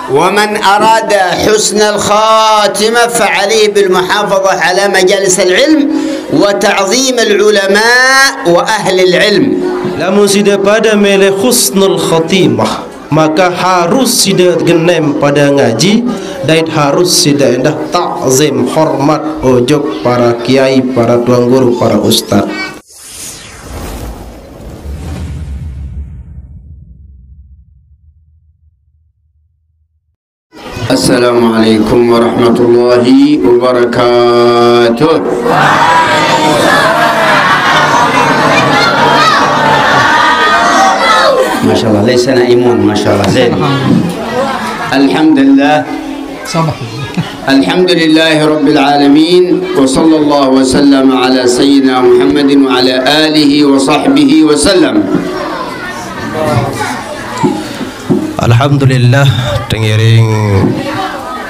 ومن أراد حسن الخاتمة فعليه بالمحافظة على مجالس العلم وتعظيم العلماء وأهل العلم. Lamun sida pada mele husnul khatimah, maka harus sida genem pada ngaji dan harus sida endah takzim hormat ojok para kiai, para tuan guru, para ustaz. Assalamualaikum warahmatullahi wabarakatuh. MashaAllah, laysa naimun, MashaAllah. Zain. Alhamdulillah. Alhamdulillahi Rabbil Alamin. Wa sallallahu wa sallam ala Sayyidina Muhammadin wa ala alihi wa sahbihi wa sallam. Alhamdulillah, tengiring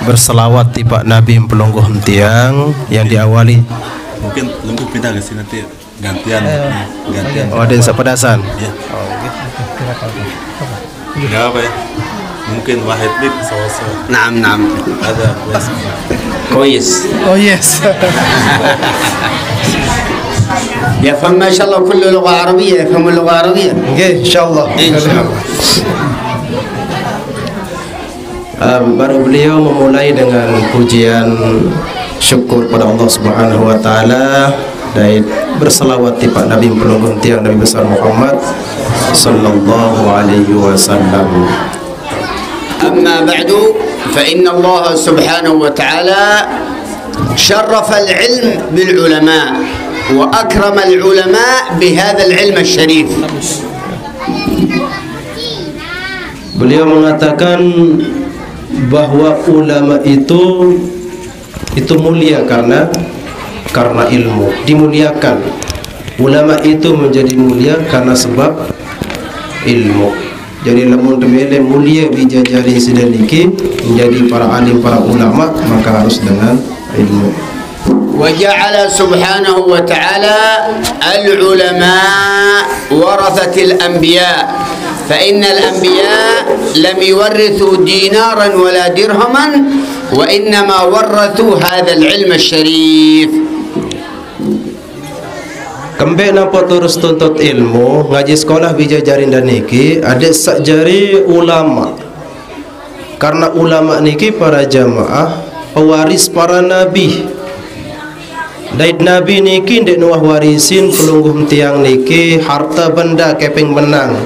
berselawat di Pak Nabi pelungguh tiang yang diawali. Mungkin lengkup pindah ke sini nanti gantian. Oh, ada sepadasan. Ya. Enggak apa ya? Mungkin wahid bid so. Naam. Ada. كويس. Oh yes. يفهم ما شاء الله كل لغة عربية، يفهم اللغة العربية. Oke, insyaallah. Baru beliau memulai dengan pujian syukur pada Allah Subhanahu wa taala dan berselawat di Pak Nabi pelungguh tiang Nabi besar Muhammad sallallahu alaihi wasallam. أما بعد فإن الله سبحانه وتعالى شرف العلم بالعلماء وأكرم العلماء بهذا العلم الشريف. Beliau mengatakan bahwa ulama itu mulia karena ilmu, dimuliakan. Ulama itu menjadi mulia karena sebab ilmu. Jadi lamun temele mulia bijajari sedaliki menjadi para alim, para ulama, maka harus dengan ilmu. وجعل سبحانه وتعالى العلماء ورثة الأنبياء فإن الأنبياء لم يورثوا دينارا ولا درهما وإنما ورثوا هذا العلم الشريف. Kembali nampak terus tuntut ilmu, ngaji sekolah bijajarin dan niki ada sakjari ulama. Karena ulama niki para jamaah pewaris para nabi. Daid nabi niki ndek nuah warisin pelungguh tiang niki harta benda keping menang.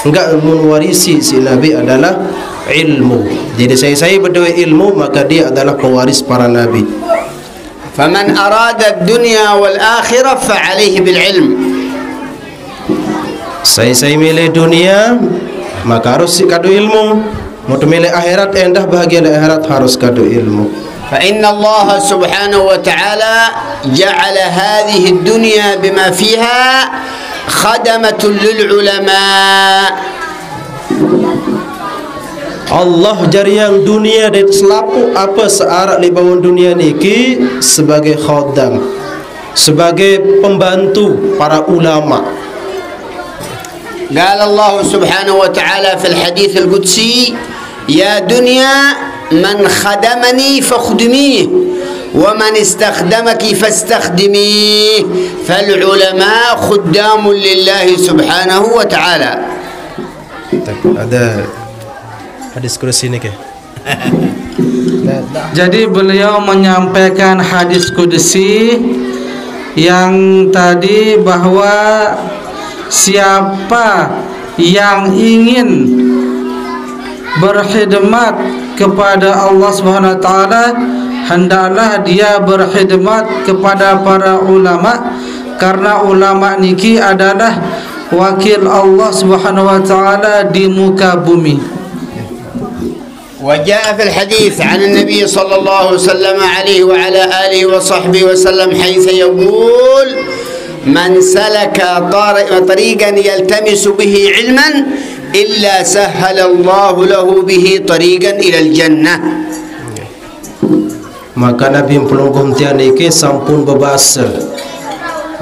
Enggak mewarisi si nabi adalah ilmu. Jadi saya berdua ilmu, maka dia adalah pewaris para nabi. فمن أراد الدنيا والآخرة فعليه بالعلم. Saya milih dunia, maka harus kadu ilmu. Mau milih akhirat, endah bahagia di akhirat, harus kadu ilmu. فإن الله سبحانه وتعالى جعل هذه الدنيا بما فيها خدمة للعلماء. Allah jari yang dunia dan selapu apa searak di bawah dunia niki sebagai khodam, sebagai pembantu para ulama. قال الله سبحانه وتعالى في الحديث القدسي يا دنيا من خدمني فاخدميه ومن استخدمك فاستخدميه فالعلماء خدام لله سبحانه وتعالى. Ada hadis kursi ini ke? Jadi beliau menyampaikan hadis kudusi yang tadi bahwa siapa yang ingin berkhidmat kepada Allah Subhanahu wa taala, hendaklah dia berkhidmat kepada para ulama, karena ulama niki adalah wakil Allah Subhanahu wa taala di muka bumi. وجاء في الحديث عن النبي صلى الله وسلم عليه وعلى آله وصحبه وسلم حيث يقول من سلك طريقا يلتمس به علما إلا سهل الله له به طريقا إلى الجنة. Maka Nabi pelungguh tiang niki sampun bebasa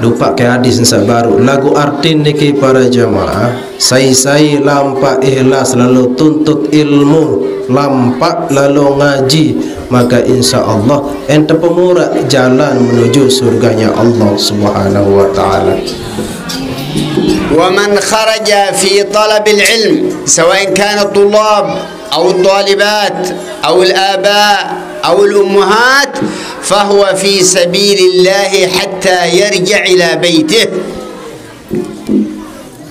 lupa ke hadis yang baru lagu artin niki para jamaah sai lampak ikhlas lalu tuntut ilmu lampak lalu ngaji maka insya-Allah ente pemurah jalan menuju surganya Allah Subhanahu wa taala. ومن خرج في طلب العلم سواء كان الطلاب أو الطالبات أو الآباء أو الأمهات فهو في سبيل الله حتى يرجع إلى بيته.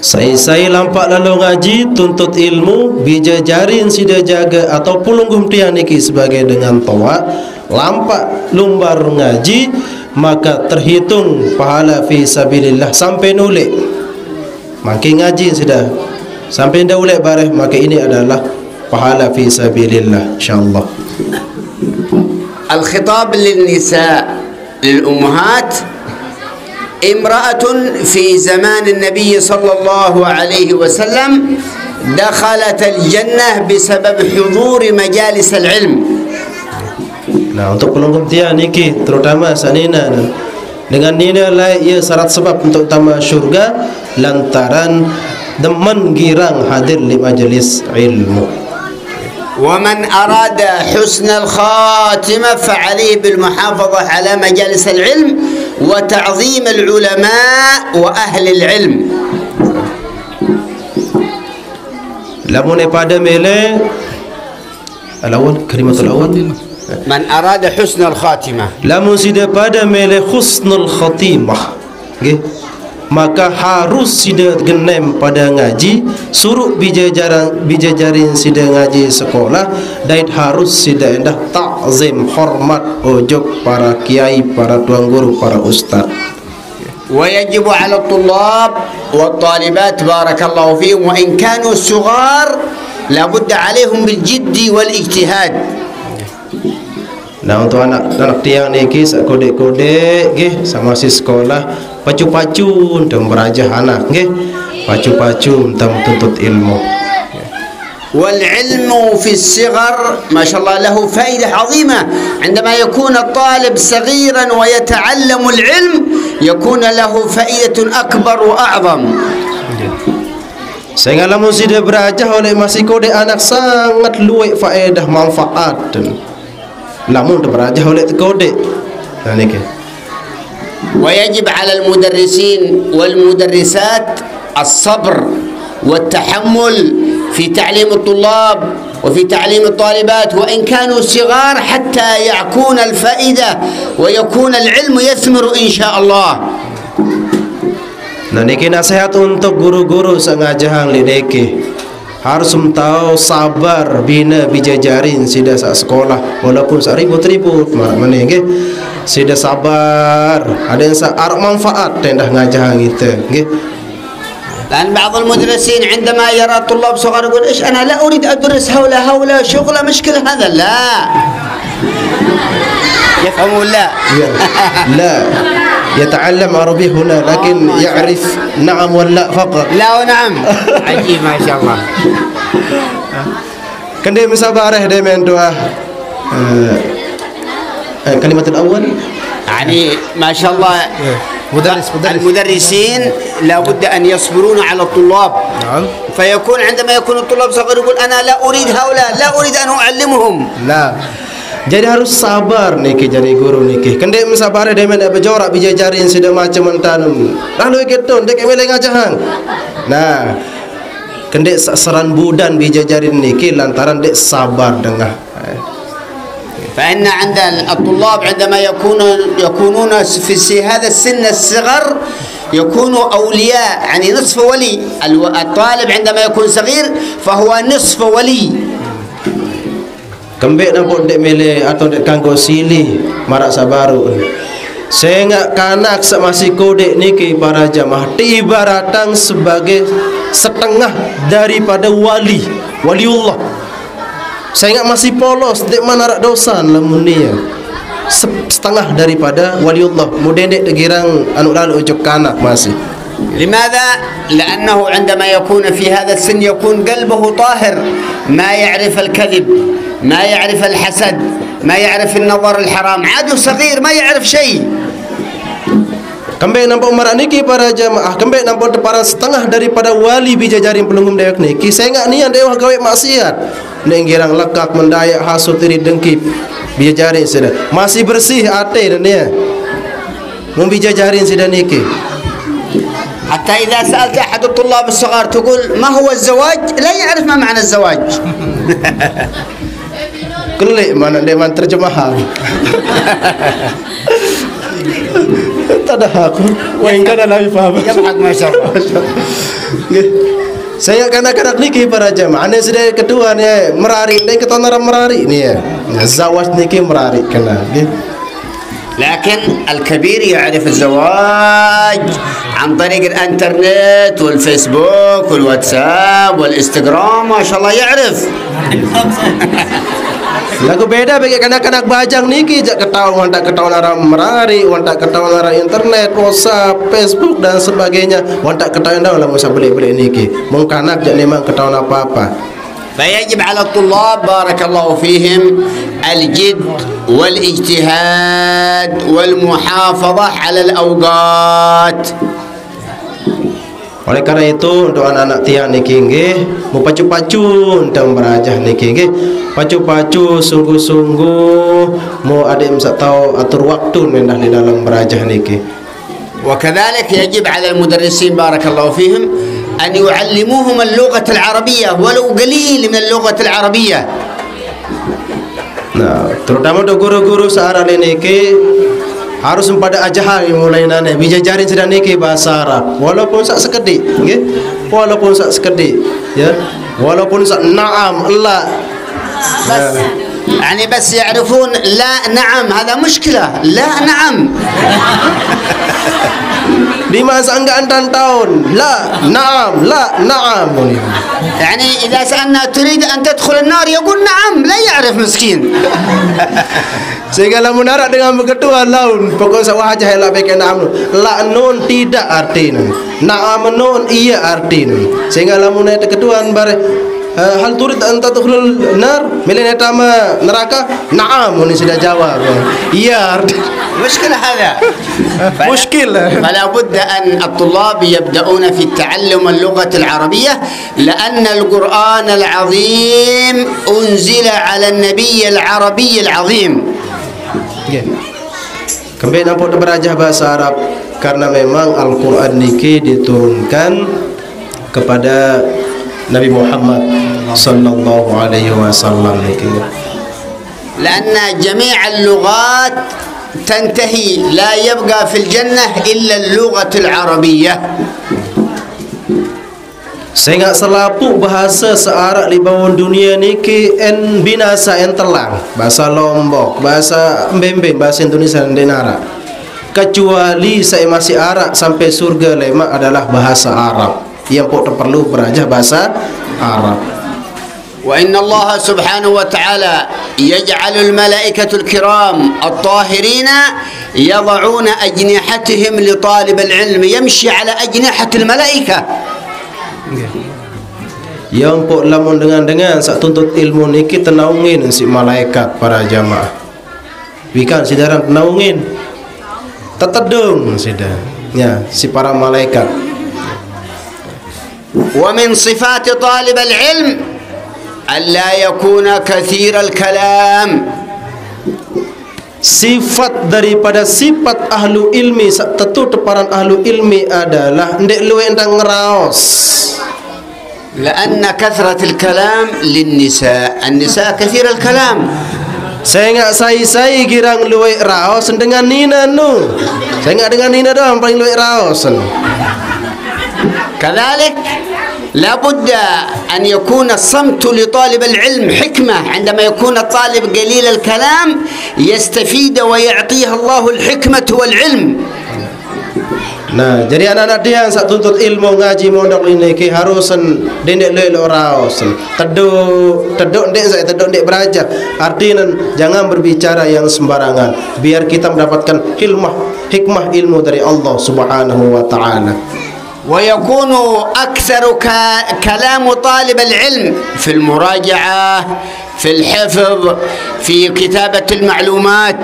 Saya lampak lalu ngaji tuntut ilmu bijajarin sida jaga atau pulunggum tiang niki sebagai dengan tawa lampak lumbar ngaji maka terhitung pahala fi sabilillah sampai nulik makin ngaji sudah sampai dah ulek bareh maka ini adalah pahala fi sabilillah insyaallah. الخطاب للنساء للأمهات امرأة في زمان النبي صلى الله عليه وسلم دخلت الجنة بسبب حضور مجالس العلم. Nah, untuk pelungkum tiang niki terutama sanina dengan nilai ia syarat sebab untuk utama syurga lantaran demen girang hadir di majelis ilmu. ومن أراد حسن الخاتمة فعليه بالمحافظة على مجالس العلم وتعظيم العلماء وأهل العلم. Lamun pada mele alawal kalimatul awal من أراد حسن الخاتمة lamun sida pada mele husnul khatimah nggih maka harus sida genem pada ngaji suruh bijajarin sida ngaji sekolah dan harus sida endah takzim hormat ojok para kiai para tuan guru para ustaz. ويجب على الطلاب والطالبات بارك الله فيهم وإن كانوا صغار لابد عليهم بالجد والاجتهاد. Nah, untuk anak tiang niki sak kodek-kodek nggih sama si sekolah pacu-pacu untuk merajah anak nggih pacu-pacu untuk tuntut ilmu. والعلم في الصغر ما شاء الله له فائدة عظيمة. عندما يكون الطالب صغيرا ويتعلم العلم يكون له فائدة أكبر وأعظم. Sehingga lamun sida berajah oleh masih kodek anak sangat luwek faedah manfaat. Lamun berajah oleh kodek. Nah niki. ويجب على المدرسين والمدرسات الصبر والتحمل في تعليم الطلاب وفي تعليم الطالبات وإن كانوا صغار حتى يعكون الفائدة ويكون العلم يثمر إن شاء الله. Nah niki nasihat untuk guru-guru sengajahang lideki harus tahu sabar bina bijajarin sida sak sekolah walaupun sak ribut-ribut mana nggih sida sabar ada yang sak arep manfaat tendah ngajahang kita nggih. لأن بعض المدرسين عندما يرى طلاب صغار يقول إيش أنا لا أريد أدرس هؤلاء شغلة مشكلة هذا لا يفهمون لا لا يتعلم عربي هنا لكن يعرف نعم ولا فقط لا ونعم عجيب ما شاء الله. كان دي مسابقة دي من دعاء كلمة الأول يعني ما شاء الله المدرسين لابد أن يصبرون على الطلاب. نعم. فيكون عندما يكون الطلاب صغير يقول أنا لا أريد هؤلاء لا أريد أن أعلمهم. لا jadi harus sabar niki jadi guru niki kende sabar de men bejorak bijajarin sida macam mentanam lalu ketun dek emele ngajahang. Nah kende saran budan bijajarin niki lantaran dek sabar dengah. فإن عند الطلاب عندما يكونون في هذا السن الصغر يكونوا أولياء يعني نصف ولي. الطالب عندما يكون صغير فهو نصف ولي. Kembek nampak dek mele atau dek kanggo sili marak sabaru. Sehingga kanak masih kodek niki para jamaah diibaratkan sebagai setengah daripada waliullah. Sehingga masih polos dek mana rak dosa lamun dia. Setengah daripada waliullah. Muden dek tegirang anu lalu ujuk kanak masih. لماذا؟ لأنه عندما يكون في هذا السن يكون قلبه طاهر ما يعرف الكذب ما يعرف الحسد ما يعرف النظر الحرام عاد صغير ما يعرف شيء. Kembali nampak umarak niki para jamaah, kembali nampak para setengah daripada wali bijajarin pelunggum dayak niki. Saya enggak niat dewa gawe maksiat. Nek girang lekak mendayak hasut iri dengki bijajarin sudah. Masih bersih ate dan ya. Mun bijajarin sudah niki. حتى إذا سألت أحد الطلاب الصغار تقول ما هو الزواج لا يعرف ما معنى الزواج. Kelik mana dewan terjemahan. Tak ada aku. Wah, enggak ada lagi faham. يضحك ما شاء الله. Saya kanak-kanak niki para jamaah. Ane sudah kedua ni merari, dan kita nara merari ni ya. Zawaj niki merari kena. لكن الكبير يعرف الزواج عن طريق الانترنت والفيسبوك والواتساب والانستغرام ما شاء الله يعرف. Lagu beda bagi kanak-kanak bajang niki jak ketahuan tak ketahuan arah merari, wan tak ketahuan arah internet, WhatsApp, Facebook dan sebagainya. Wan tak ketahuan dah lah masa beli-beli niki. Mung kanak jak memang ketahuan apa-apa. فيجب على الطلاب بارك الله فيهم الجد والاجتهاد والمحافظة على الأوقات. Oleh karena itu untuk anak-anak tiang niki nggih mu pacu-pacu untuk berajah niki nggih. Pacu-pacu sungguh-sungguh mu adik msak tahu atur waktu mendah di dalam berajah niki. وكذلك يجب على المدرسين بارك الله فيهم أن يعلموهم اللغة العربية ولو قليل من اللغة العربية. Nah, terutama untuk guru-guru searah niki harus pada ajahan mulai nane bijajarin sedang niki bahasa Arab walaupun sak sekedik nggih, walaupun sak sekedik ya, walaupun sak na'am la بس يعني بس يعرفون لا نعم هذا مشكلة لا نعم. di masa anggaan tahun la na'am يعني إذا سألنا تريد أن تدخل النار يقول نعم لا يعرف مسكين. Sehingga lamun narak dengan beketua laun pokok sawah aja helak beken na'am la nun tidak artinya na'am nun iya artinya. Sehingga lamun ada ketuan bare hal turid anta tadkhulul nar milin etama neraka na'am ini sudah jawab iya مشكلة هذا. مشكلة. فلا بد أن الطلاب يبدأون في التعلم اللغة العربية لأن القرآن العظيم أنزل على النبي العربي العظيم. Kembali nampak berajah bahasa Arab karena memang Al-Quran niki diturunkan kepada Nabi Muhammad sallallahu alaihi wasallam niki. لأن جميع اللغات تنتهي لا يبقى في الجنة إلا اللغة العربية. Sehingga selapu bahasa searak di bawah dunia niki en binasa en telang bahasa Lombok, bahasa Mbembe, bahasa Indonesia dan Denara. Kecuali saya masih Arab sampai surga lema adalah bahasa Arab yang perlu berajah bahasa Arab. وإن الله سبحانه وتعالى يجعل الملائكة الكرام الطاهرين يضعون أجنحتهم لطالب العلم يمشي على أجنحة الملائكة. Yang pok lamun dengan sak tuntut ilmu niki tenaungin si malaikat para jamaah. Wikan sidaran tenaungin. Tetedung sida. Ya, si para malaikat. ومن صفات طالب العلم ألا يكون كثير الكلام. Sifat daripada sifat ahlu ilmi tentu teparan ahlu ilmi adalah ndek luwe endang ngeraos. لأن كثرة الكلام للنساء النساء كثير الكلام. Saya enggak sai girang luwe raos dengan nina nu. Saya enggak dengan nina doang paling luwe raos. كذلك لابد أن يكون الصمت لطالب العلم حكمة. عندما يكون الطالب قليل الكلام يستفيد ويعطيه الله الحكمة والعلم. Nah, jadi anak-anak dia yang sak tuntut ilmu ngaji mondok ini ki harusan dendek lelo raos. Teduk ndek saya teduk ndek beraja. Artinya jangan berbicara yang sembarangan biar kita mendapatkan hikmah ilmu dari Allah Subhanahu wa taala. ويكون أكثر كلام طالب العلم في المراجعة في الحفظ في كتابة المعلومات.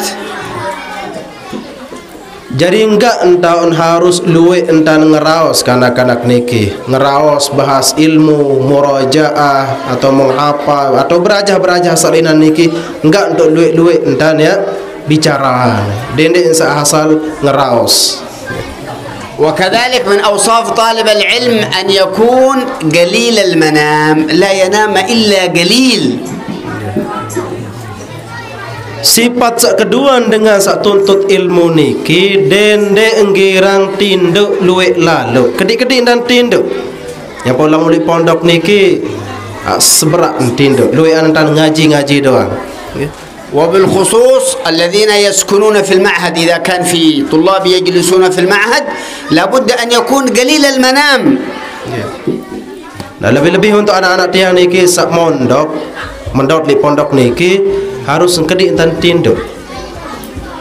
Jadi enggak entaun harus luwe entan ngeraos kanak-kanak niki, ngeraos bahas ilmu murajaah atau menghafal atau berajah salinan niki, enggak untuk luwe entan ya bicara. Dendek asal ngeraos. وكذلك من أوصاف طالب العلم أن يكون قليل المنام، لا ينام إلا قليل. Sifat kedua dengan sak tuntut ilmu niki dende enggirang tinduk luwe lalu kedik-kedik dan tinduk yang pola muli pondok niki seberak tinduk luwe antan ngaji doang. وبالخصوص الذين يسكنون في المعهد إذا كان في طلاب يجلسون في المعهد لابد أن يكون قليل المنام. Nah, lebih-lebih untuk anak-anak tiang niki sak mondok di pondok niki harus kedik dan tinduk.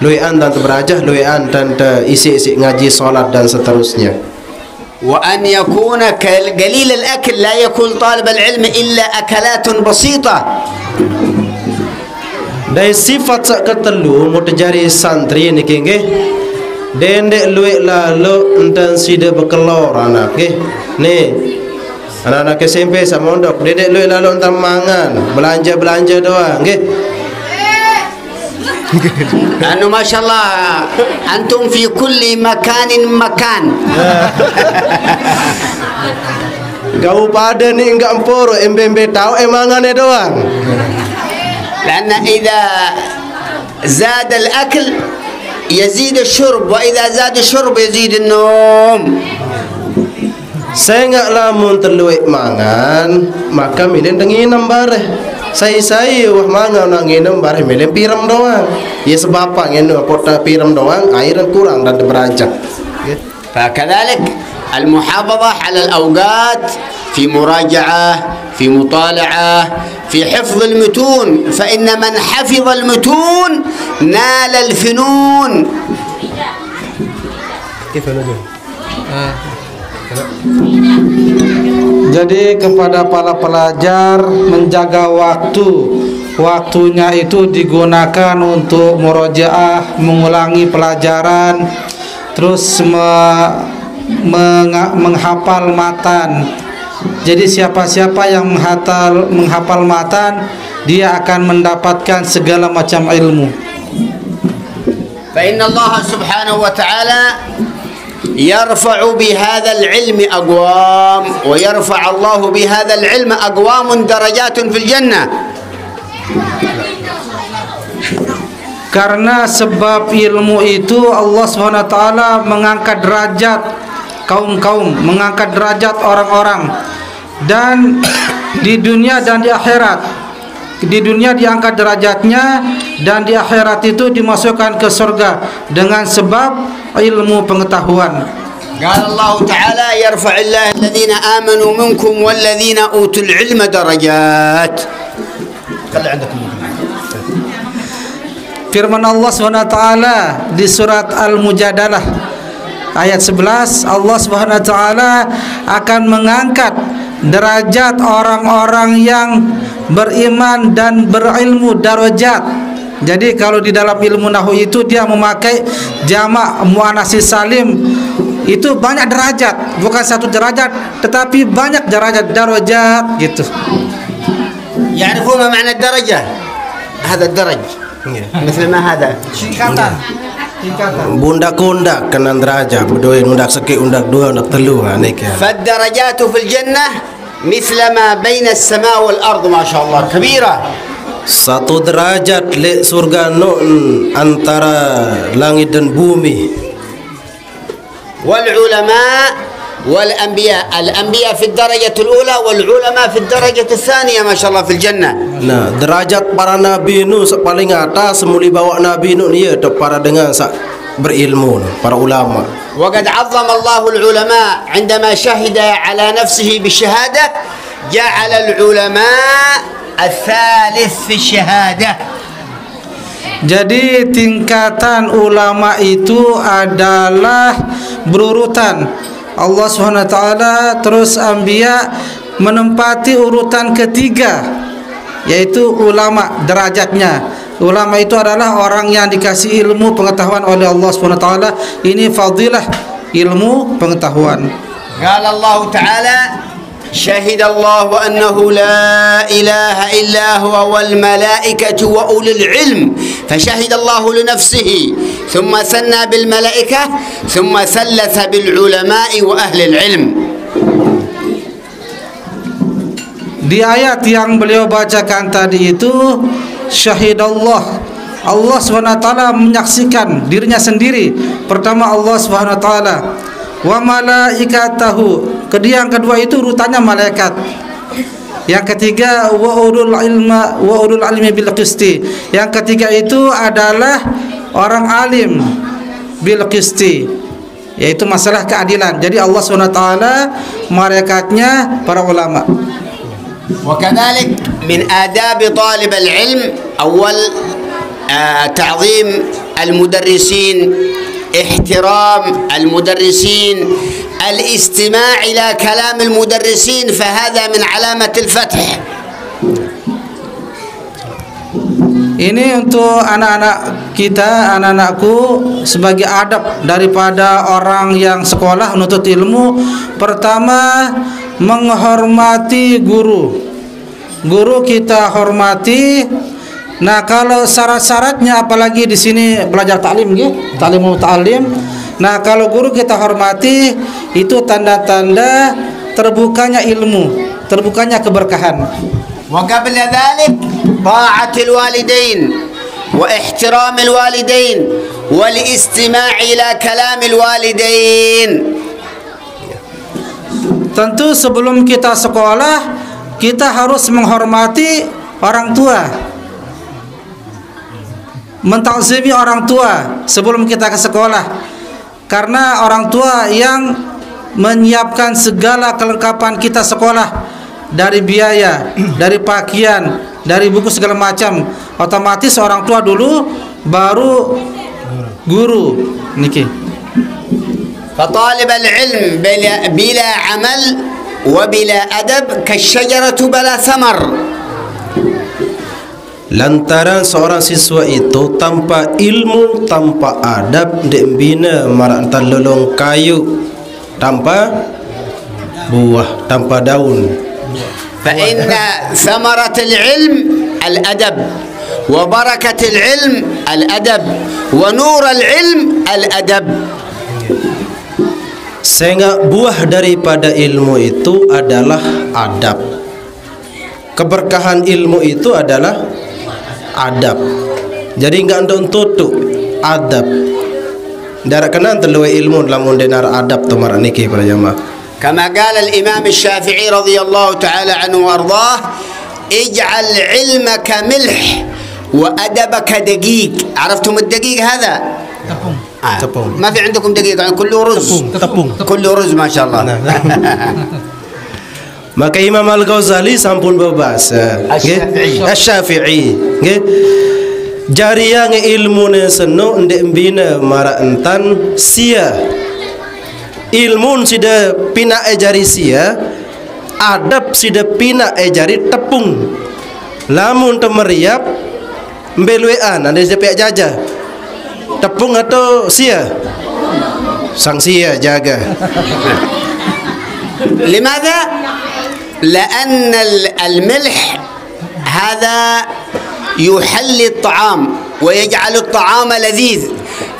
Luian dan berajah, luian dan isi-isi ngaji salat dan seterusnya. وأن يكون قليل الأكل، لا يكون طالب العلم إلا أكلات بسيطة. Dari sifat sak ketelu mutajari santri niki nggih dendek luwek lalu enten sida bekelor anak nggih. Nih anak-anak SMP sak mondok dendek luwek lalu enten mangan, belanja doang nggih. لأنه ما شاء الله أنتم في كل مكان. Kau pada ni enggak emporo embe tahu emangannya doang. لأن إذا زاد الأكل يزيد الشرب، وإذا زاد الشرب يزيد النوم. Saya enggak lamun terluik mangan maka milih denginam bareh. Saya wah mangan nanginem bareh milih piram doang. Ya sebab apa ngene kota piram doang air kurang dan berajak. فكذلك المحافظة على الأوقات في مراجعة، في مطالعة، في حفظ المتون، فإن من حفظ المتون نال الفنون. كيف نقول؟ Jadi kepada para pelajar menjaga waktunya itu digunakan untuk murojaah, mengulangi pelajaran, terus menghafal matan. Jadi siapa-siapa yang menghafal matan, dia akan mendapatkan segala macam ilmu. فإن الله سبحانه وتعالى يرفع بهذا العلم أقوام، ويرفع الله بهذا العلم أقوام درجات في الجنة. Karena sebab ilmu itu Allah SWT mengangkat derajat kaum-kaum, mengangkat derajat orang-orang, dan di dunia dan di akhirat. Di dunia diangkat derajatnya, dan di akhirat itu dimasukkan ke surga dengan sebab ilmu pengetahuan. قال الله تعالى يرفع الله الذين آمنوا منكم والذين أوتوا العلم درجات. Firman Allah SWT di surat Al-Mujadalah ayat 11, Allah SWT akan mengangkat derajat orang-orang yang beriman dan berilmu, darajat. Jadi kalau di dalam ilmu nahwu itu dia memakai jamak muannats salim, itu banyak derajat, bukan satu derajat tetapi banyak derajat, darajat gitu. يعرفون ما معنى الدرجة؟ هذا الدرج مثل ما هذا Singkatan. Bundak-undak kena derajat, berdua undak sikit, undak dua, undak telu niki. فالدرجات في الجنة مثل ما بين السماء والأرض ما شاء الله كبيرة. Satu derajat le surga nun antara langit dan bumi. والعلماء والأنبياء، الأنبياء في الدرجة الأولى والعلماء في الدرجة الثانية ما شاء الله في الجنة. Nah, derajat para nabi nu paling atas, semuli bawa nabi nu dia para dengan berilmu, para ulama. وقد عظم الله العلماء عندما شهد على نفسه بالشهادة، جعل العلماء الثالث في الشهادة. Jadi tingkatan ulama itu adalah berurutan. Allah SWT terus anbiya menempati urutan ketiga, yaitu ulama derajatnya. ulama itu adalah orang yang dikasih ilmu pengetahuan oleh Allah SWT. Ini fadilah ilmu pengetahuan. Qala Allah Ta'ala شهد الله أنه لا إله إلا هو والملائكة وأولي العلم فشهد الله لنفسه ثم ثنى بالملائكة ثم ثلث بالعلماء وأهل العلم. Di ayat yang beliau bacakan tadi itu syahidallah, Allah SWT menyaksikan dirinya sendiri. Pertama Allah SWT, wa malaikatahu, yang kedua itu urutannya malaikat, yang ketiga wa ulul ilmi bil qisti, yang ketiga itu adalah orang alim bil qisti, yaitu masalah keadilan. Jadi Allah SWT, malaikatnya, para ulama. وكذلك من آداب طالب العلم أول تعظيم المدرسين، احترام المدرسين، الاستماع إلى كلام المدرسين، فهذا من علامة الفتح. Ini untuk anak-anak kita, anak-anakku, sebagai adab daripada orang yang sekolah menuntut ilmu. Pertama, menghormati guru. Guru kita hormati. Nah, kalau syarat-syaratnya, apalagi di sini belajar taklim, ta'lim. Nah, kalau guru kita hormati, itu tanda-tanda terbukanya ilmu, terbukanya keberkahan. Wa qabla dhalik ta'atul walidain wa ihtiramul walidain wal istima' ila kalamil walidain. Tentu sebelum kita sekolah, kita harus menghormati orang tua, mentakzimi orang tua sebelum kita ke sekolah, karena orang tua yang menyiapkan segala kelengkapan kita sekolah, dari biaya, dari pakaian, dari buku segala macam. Otomatis orang tua dulu, baru guru. Niki. فطالب العلم بلا عمل وبلا أدب كالشجرة بلا ثمر. Lantaran seorang siswa itu tanpa ilmu, tanpa adab, dibina maranta lolong kayu tanpa buah, tanpa daun. فإن ثمرة العلم الأدب وبركة العلم الأدب ونور العلم الأدب. Sehingga buah daripada ilmu itu adalah adab. Keberkahan ilmu itu adalah adab. Jadi enggak untuk tutup adab. Darak kenan terluai ilmu dalam undenar adab tu marak niki para jamaah. كما قال الإمام الشافعي رضي الله تعالى عنه وأرضاه اجعل علمك ملح وأدبك دقيق. عرفتم الدقيق هذا؟ Tepung. ما في عندكم دقيق، كله رز. Tepung. كله رز ما شاء الله. Maka Imam Al-Ghazali sampun berbahasa Asy-Syafi'i nggih, jari yang ilmu ne seno ndek bina mara entan sia. Ilmun sida pina jari sia, adab sida pina jari tepung. Lamun temeriap mbeluean ande sepiak jajah. Tepung atau sia? Sang sia jaga. لماذا؟ لأن الملح هذا يحلي الطعام ويجعل الطعام لذيذ،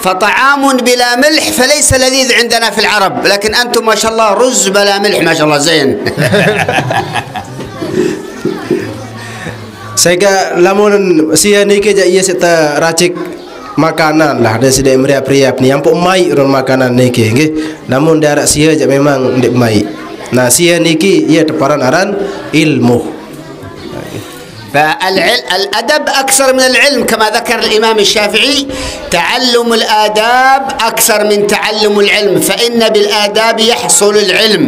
فطعام بلا ملح فليس لذيذ عندنا في العرب، لكن أنتم ما شاء الله رز بلا ملح ما شاء الله زين. Sehingga lamun sia niki ja iya seta racik makanan lah, dan sida meriap-riap ni ampuk mai ron makanan niki nggih. Namun darak sia ja memang ndek mai. Nah sia niki ia teparan aran ilmu. فالأدب أكثر من العلم كما ذكر الإمام الشافعي، تعلم الآداب أكثر من تعلم العلم، فإن بالآداب يحصل العلم.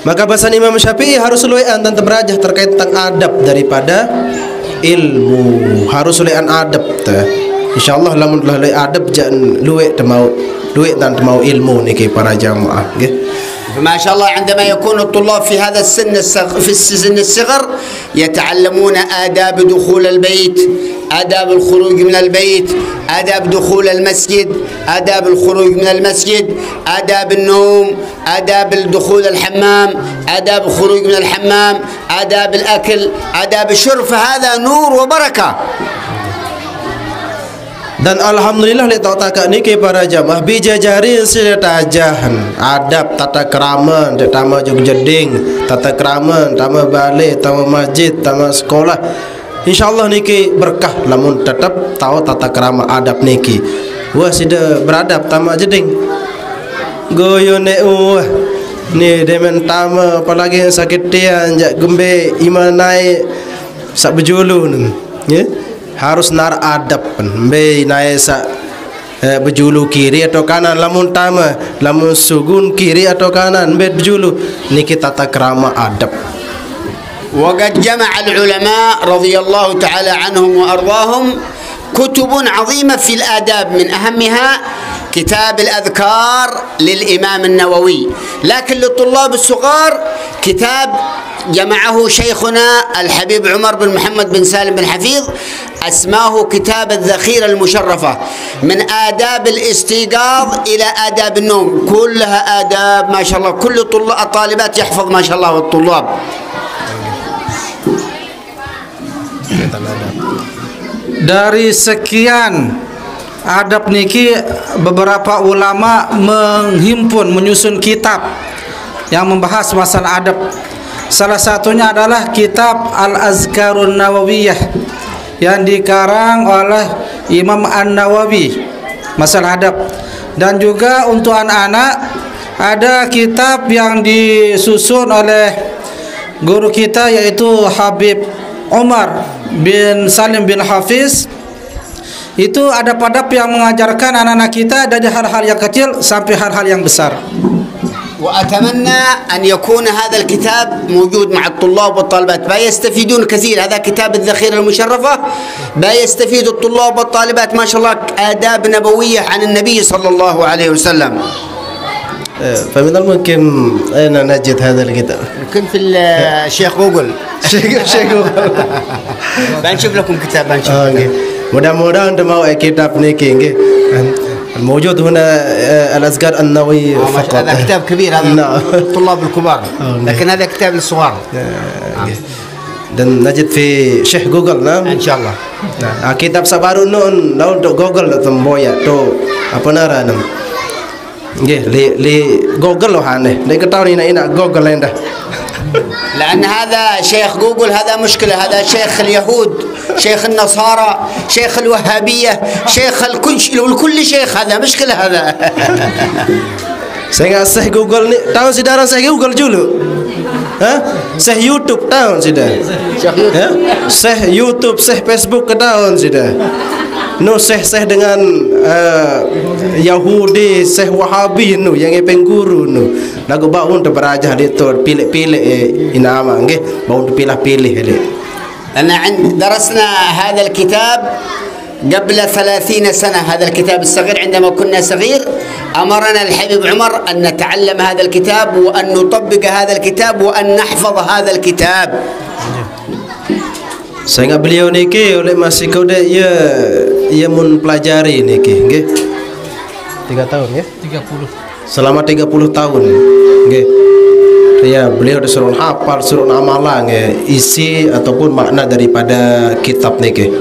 Maka bahasa Imam Syafi'i harus luwean dan terberajah terkait tentang adab daripada ilmu. Harus luwean adab ta. Insyaallah lamun luwe adab jangan luwe temau luwe dan temau ilmu niki para jamaah nggih. ما شاء الله عندما يكون الطلاب في هذا في السن الصغر يتعلمون آداب دخول البيت، آداب الخروج من البيت، آداب دخول المسجد، آداب الخروج من المسجد، آداب النوم، آداب الدخول الحمام، آداب الخروج من الحمام، آداب الأكل، آداب الشرب، فهذا نور وبركة. Dan alhamdulillah li tak takak niki para jamaah bijajarin sila tajahan adab tata krama tama jog jeding tata krama tama balik tama masjid tama sekolah. InsyaAllah niki berkah lamun tetap tahu tata krama adab niki. Wah sida beradab tama jeding goyo ne ni demen tama apalagi yang sakit tian jak gembe imanai sak bejulu ya. Harus nar adab be naik sa berjulu kiri atau kanan lamun tama lamun sugun kiri atau kanan be berjulu niki tata krama adab. وقد جمع العلماء رضي الله تعالى عنهم وأرضاهم كتب عظيمة في الآداب، من أهمها كتاب الأذكار للإمام النووي، لكن للطلاب الصغار كتاب جمعه شيخنا الحبيب عمر بن محمد بن سالم بن حفيظ، أسماه كتاب الذخيرة المشرفة، من آداب الاستيقاظ إلى آداب النوم، كلها آداب ما شاء الله، كل الطالبات يحفظ ما شاء الله والطلاب. Dari sekian adab niki beberapa ulama menghimpun menyusun kitab yang membahas masalah adab. Salah satunya adalah kitab Al-Azkarun Nawawiyah yang dikarang oleh Imam An-Nawawi masalah adab. Dan juga untuk anak-anak ada kitab yang disusun oleh guru kita yaitu Habib Umar bin Salim bin Hafiz. Itu ada adab yang mengajarkan anak-anak kita dari hal-hal yang kecil sampai hal-hal yang besar. وأتمنى أن يكون هذا الكتاب موجود مع الطلاب والطالبات، يستفيدون كثير. هذا كتاب الذخيرة المشرفة يستفيد الطلاب والطالبات ما شاء الله آداب نبوية عن النبي صلى الله عليه وسلم. فمن الممكن أين نجد هذا الكتاب؟ يمكن في الشيخ جوجل. شيخ جوجل. بنشوف لكم كتاب بنشوف. Mudah-mudahan mau kitab niki nggih. الموجود هنا الأذكار النووي فقط. هذا كتاب كبير هذا الطلاب الكبار، لكن هذا كتاب للصغار. Dan najid fi Syekh Google إن شاء الله. Kitab sabaru nun untuk Google temboya to apa nara nam. Nggih li Google loh aneh. Li ketahui ina Google enda. لأن هذا شيخ جوجل هذا مشكلة، هذا شيخ اليهود، شيخ النصارى، شيخ الوهابية، شيخ الكل شيخ، هذا مشكلة هذا. Saya nggak Syekh Google ni tahu sih darah Syekh Google dulu. Syekh YouTube tahu sudah. Syekh YouTube, Syekh Facebook ketahuan sudah. No Syekh dengan Yahudi, Syekh Wahabi no yang pengguru no. Lagu bau untuk beraja dia tu pilih-pilih inama nggih, bau untuk pilih-pilih ele. درسنا هذا الكتاب قبل 30 سنة، هذا الكتاب الصغير عندما كنا صغير أمرنا الحبيب عمر أن نتعلم هذا الكتاب وأن نطبق هذا الكتاب وأن نحفظ هذا الكتاب. Saya ingat beliau niki oleh masih kau dek ia mun pelajari niki nggih 3 tahun ya 30 selama 30 tahun nggih ya beliau disuruh hafal suruh amalan isi ataupun makna daripada kitab niki.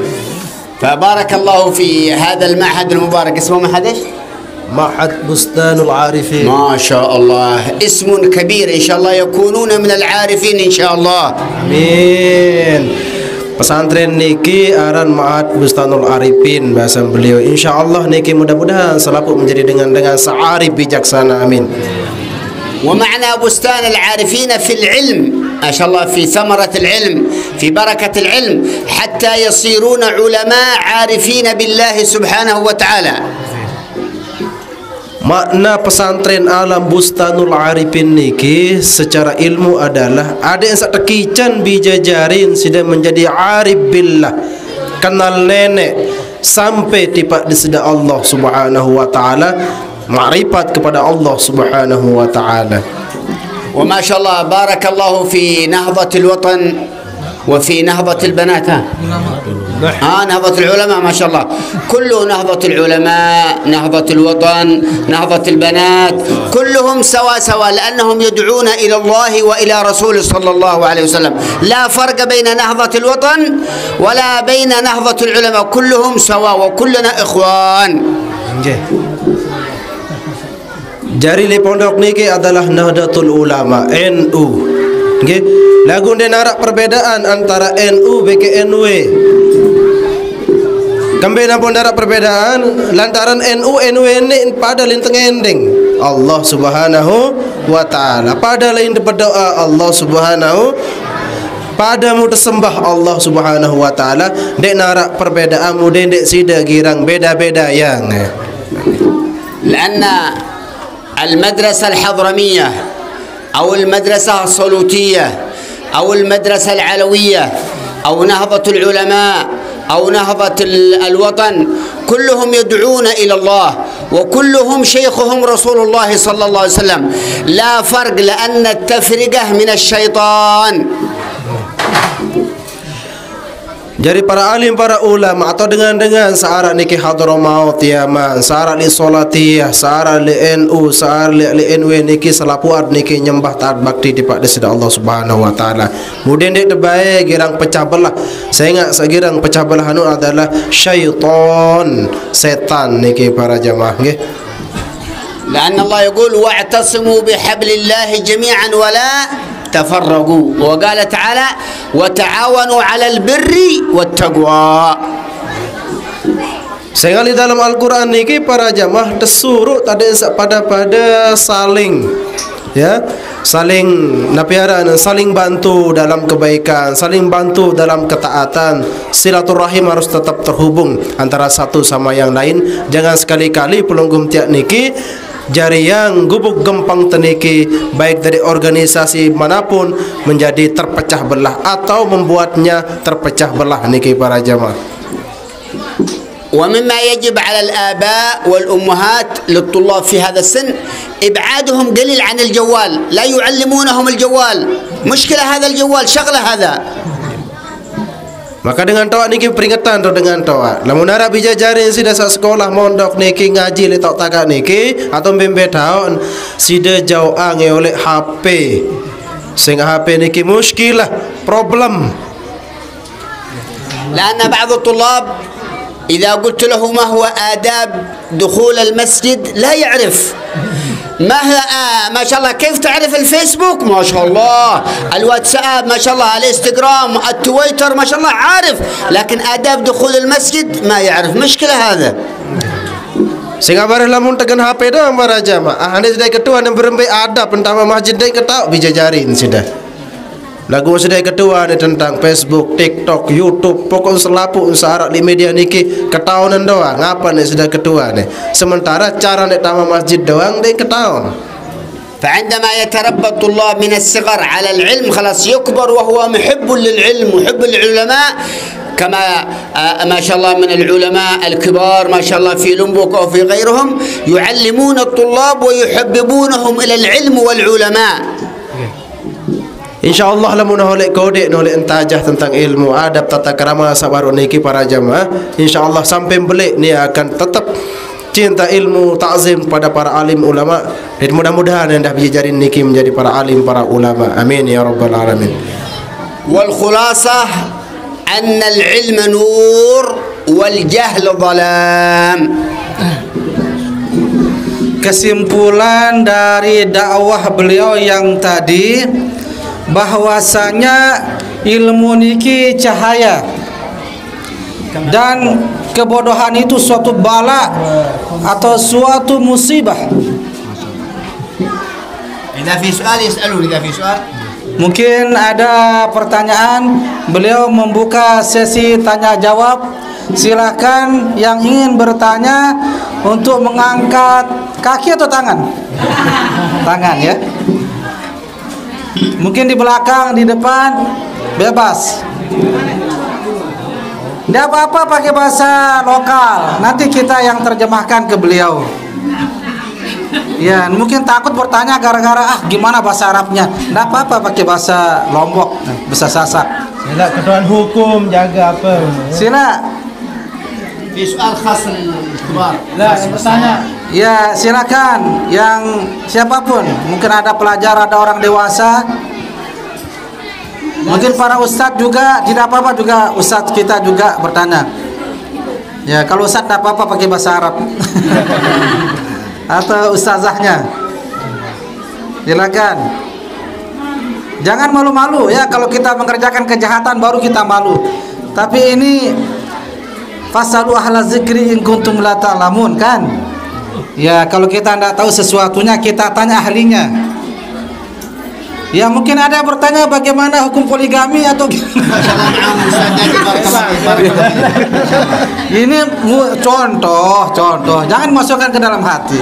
فبارك الله في هذا المعهد المبارك. اسمه معهد ايش؟ معهد بستان العارفين. ما شاء الله اسم كبير، ان شاء الله يكونون من العارفين ان شاء الله. Amin. Pesantren niki aran Ma'had Bustanul Arifin bahasa beliau. Insyaallah niki mudah-mudahan selalu menjadi dengan searif bijaksana. Amin. ومعنى بستان العارفين في العلم ما شاء الله، في ثمرة العلم، في بركة العلم، حتى يصيرون علماء عارفين بالله سبحانه وتعالى. Makna pesantren alam Bustanul Arifin niki secara ilmu adalah ada yang satekican bijajarin sudah menjadi arif billah, kenal nenek sampai tiba di sida Allah Subhanahu wa taala, ma'rifat kepada Allah Subhanahu wa taala. وما شاء الله بارك الله في نهضة الوطن وفي نهضة البنات. نهضة العلماء ما شاء الله، كله نهضة العلماء، نهضة الوطن، نهضة البنات، كلهم سوا سوا، لأنهم يدعون إلى الله وإلى رسوله صلى الله عليه وسلم. لا فرق بين نهضة الوطن ولا بين نهضة العلماء، كلهم سوا وكلنا إخوان. Jari li pondok niki adalah Nahdlatul Ulama, NU. Nggih. Lagu dia narak perbedaan antara NU BKNW. Kembali nampun narak perbedaan lantaran NU NW ini pada linteng ending Allah Subhanahu wa taala. Pada lain berdoa Allah Subhanahu, padamu tersembah Allah Subhanahu wa taala. Dek narak perbedaan mudeng dek sida girang beda-beda yang. لأن المدرسة الحضرمية أو المدرسة الصلوتية أو المدرسة العلوية أو نهضة العلماء أو نهضة الوطن كلهم يدعون إلى الله وكلهم شيخهم رسول الله صلى الله عليه وسلم. لا فرق، لأن التفرقة من الشيطان. Jadi para alim, para ulama atau dengan searah niki Hadramaut Yaman, searah li Solatiyah, searah li NU, searah li NW niki selapuat niki nyembah taat bakti di Pak Desida Allah Subhanahu wa taala. Kemudian dek debai girang pecah belah. Saya ingat segirang pecah belah anu adalah syaitan, setan niki para jamaah nggih. لأن الله يقول واعتصموا بحبل الله جميعا ولا تفرقوا، وقال تعالى وتعاونوا على البر والتقوى. Sehingga di dalam Al-Quran niki para jamaah disuruh tadi pada saling saling napiaran, saling bantu dalam kebaikan, saling bantu dalam ketaatan. Silaturahim harus tetap terhubung antara satu sama yang lain. Jangan sekali-kali pelunggum tiak niki jari yang gubuk gempang teniki baik dari organisasi manapun menjadi terpecah belah atau membuatnya terpecah belah niki para jamaah. ومما يجب على الآباء والأمهات للطلاب في هذا السن إبعادهم قليل عن الجوال، لا يعلمونهم الجوال، مشكلة هذا الجوال شغلة هذا. Maka dengan tawa niki peringatan tu dengan tawa. Lamun arab bija jari sida sak sekolah mondok niki ngaji le tok takak niki atau mbembe taun sida jauh ange oleh HP. Sehingga HP niki muskilah, problem. لأن بعض الطلاب إذا قلت له ما هو آداب دخول المسجد لا يعرف. ما هي ما شاء الله كيف تعرف الفيسبوك؟ ما شاء الله الواتساب، ما شاء الله الانستغرام، التويتر، ما شاء الله عارف، لكن آداب دخول المسجد ما يعرف. مشكلة هذا. Sehingga barang lamun tekan HP dah para jamaah. Ane sudah ketua yang berembe adab pentama masjid dah ketau bija jarin sudah. Lagu sudah ketua ni tentang Facebook, TikTok, YouTube, pokok selapu usaha di media niki ketahuan doang. Ngapa ni sudah ketua ni? Sementara cara ni tama masjid doang dia ketahuan. فعندما يتربى الطلاب من الصغر على العلم خلاص يكبر وهو محب للعلم، محب للعلماء، كما ما شاء الله من العلماء الكبار ما شاء الله في لومبوك أو في غيرهم يعلمون الطلاب ويحببونهم إلى العلم والعلماء. InsyaAllah lamun oleh kode oleh entajah tentang ilmu adab tata krama sabar niki para jamaah, InsyaAllah sampai belik ni akan tetap cinta ilmu, ta'zim pada para alim ulama. Dan mudah-mudahan anda bisa jarin niki menjadi para alim, para ulama. Amin ya rabbal alamin. Wal khulasah anna al-ilm nur wal jahl dhalam. Kesimpulan dari dakwah beliau yang tadi, bahwasanya ilmu niki cahaya dan kebodohan itu suatu bala atau suatu musibah. Jika ada soal yas'alu, jika ada soal. Mungkin ada pertanyaan, beliau membuka sesi tanya jawab. Silakan yang ingin bertanya untuk mengangkat kaki atau tangan? Tangan ya. Mungkin di belakang, di depan, bebas. Tidak apa-apa pakai bahasa lokal. Nanti kita yang terjemahkan ke beliau. Ya, mungkin takut bertanya gara-gara gimana bahasa Arabnya. Nggak apa-apa pakai bahasa Lombok, bahasa Sasak. Sila ketuaan hukum jaga apa? Sila. في سؤال خاص للكبار. Lah, bertanya. Ya, silakan yang siapapun. Mungkin ada pelajar, ada orang dewasa. Mungkin para ustadz juga tidak apa-apa juga ustadz kita juga bertanya. Ya, kalau ustadz tidak apa-apa pakai bahasa Arab. Atau ustazahnya. Silakan. Jangan malu-malu ya, kalau kita mengerjakan kejahatan baru kita malu. Tapi ini fasalu ahla zikri in kuntum la ta'lamun kan? Ya, kalau kita tidak tahu sesuatunya kita tanya ahlinya. Ya, mungkin ada yang bertanya bagaimana hukum poligami atau ini contoh, jangan masukkan ke dalam hati.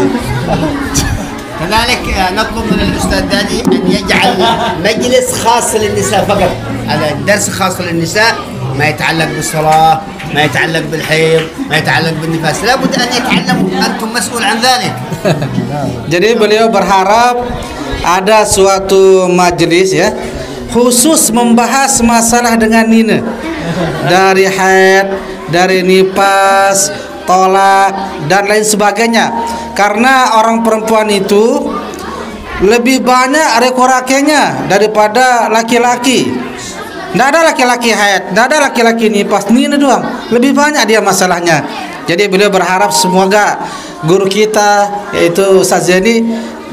كذلك نطلب من الأستاذ دادي أن يجعل مجلس خاص للنساء فقط. هذا درس خاص للنساء ما يتعلق بالصلاة، ما يتعلق بالحيض، ما يتعلق بالنفاس، لابد أن يتعلموا، أنتم مسؤول عن ذلك. Jadi beliau berharap ada suatu majelis ya khusus membahas masalah dengan nina, dari haid, dari nifas, tolak dan lain sebagainya. Karena orang perempuan itu lebih banyak rekorakenya daripada laki-laki. Tidak ada laki-laki haid, tidak ada laki-laki nifas, nina doang. Lebih banyak dia masalahnya. Jadi beliau berharap semoga guru kita yaitu Ustaz Zaini